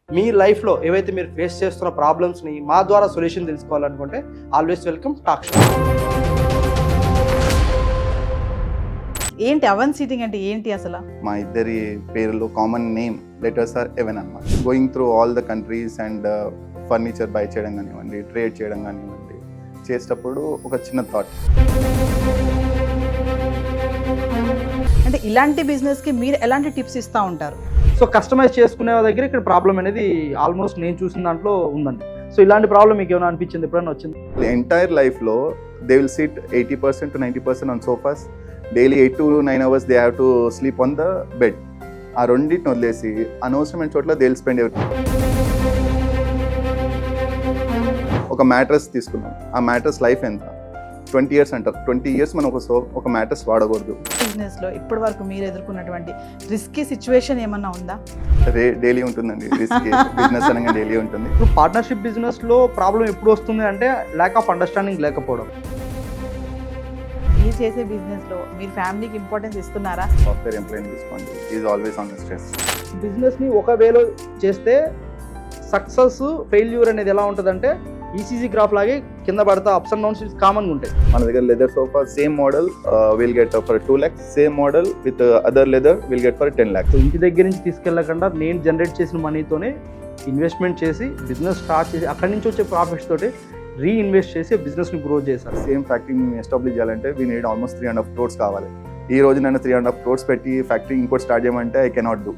మీ లైఫ్లో ఏవైతే మీరు ఫేస్ చేస్తున్న ప్రాబ్లమ్స్ని మా ద్వారా సొల్యూషన్ తెలుసుకోవాలనుకుంటే ఆల్వేస్ వెల్కమ్ టాక్ షో. ఏంటి అవన్ సీటింగ్ అంటే ఏంటి అసలు? మా ఇద్దరి పేర్లు common name letters are even అన్నమాట. Going through all the countries and furniture buy చేయడం కానివ్వండి, ట్రేడ్ చేయడం కానివ్వండి, చేసేటప్పుడు ఒక చిన్న థాట్. అంటే ఇలాంటి బిజినెస్కి మీరు ఎలాంటి టిప్స్ ఇస్తూ ఉంటారు? సో కస్టమైజ్ చేసుకునే దగ్గర ఇక్కడ ప్రాబ్లం అనేది ఆల్మోస్ట్ నేను చూసిన దాంట్లో ఉందండి. సో ఇలాంటి ప్రాబ్లం మీకు ఏమైనా అనిపించింది, ఎప్పుడైనా వచ్చింది? ఎంటైర్ లైఫ్లో they will SIT 80% to 90% on sofas. Daily 8 to 9 hours they have to sleep on the bed. ఆ రెండింటిని వదిలేసి అనవసరమైన చోట్ల దే విల్ స్పెండ్ ఒక మ్యాట్రెస్ తీసుకున్నాం. ఆ మ్యాట్రెస్ లైఫ్ ఎంత? 20 years అంటారు. 20 years మనం ఒక మ్యాట్రెస్ వాడకూడదు. బిజినెస్లో ఇప్పటి వరకు మీరు ఎదుర్కొన్నటువంటి రిస్కీ సిచ్యువేషన్ ఏమన్నా ఉందా? డైలీ ఉంటుందండి. బిజినెస్ అనగా డైలీ ఉంటుంది. ఇప్పుడు పార్ట్నర్షిప్ బిజినెస్లో ప్రాబ్లం ఎప్పుడు వస్తుంది అంటే ల్యాక్ ఆఫ్ అండర్స్టాండింగ్ లేకపోవడం. మీరు చేసే బిజినెస్లో మీరు ఫ్యామిలీకి ఇంపార్టెన్స్ ఇస్తున్నారా? సాఫ్ట్వేర్ ఎంప్లాయీని తీసుకోండి, is always on the stress. బిజినెస్ని ఒక వేలో చేస్తే సక్సెస్ ఫెయిల్యూర్ అనేది ఎలా ఉంటుందంటే ఈసీజీ గ్రాఫ్ లాగే కింద పడతా అప్స్ అండ్ డౌన్స్ కామన్గా ఉంటాయి. మన దగ్గర leather sofa same model will get for 2 lakhs. Same model with other leather will get for 10 lakhs. So ఇంటి దగ్గర నుంచి తీసుకెళ్ళకుండా నేను జనరేట్ చేసిన మనీతోనే ఇన్వెస్ట్మెంట్ చేసి బిజినెస్ స్టార్ట్ చేసి అక్కడి నుంచి వచ్చే ప్రాఫిట్స్ తోటి రీఇన్వెస్ట్ చేసి బిజినెస్ని గ్రో చేశాను. సేమ్ ఫ్యాక్టరీని ఎస్టాబ్లిష్ చేయాలంటే వీ నీడ్ ఆల్మోస్ట్ 3.5 crores కావాలి. ఈ రోజు నేను 3.5 crores పెట్టి ఫ్యాక్టరీ ఇంకోటి స్టార్ట్ చేయమంటే ఐ కెనాట్ డూ.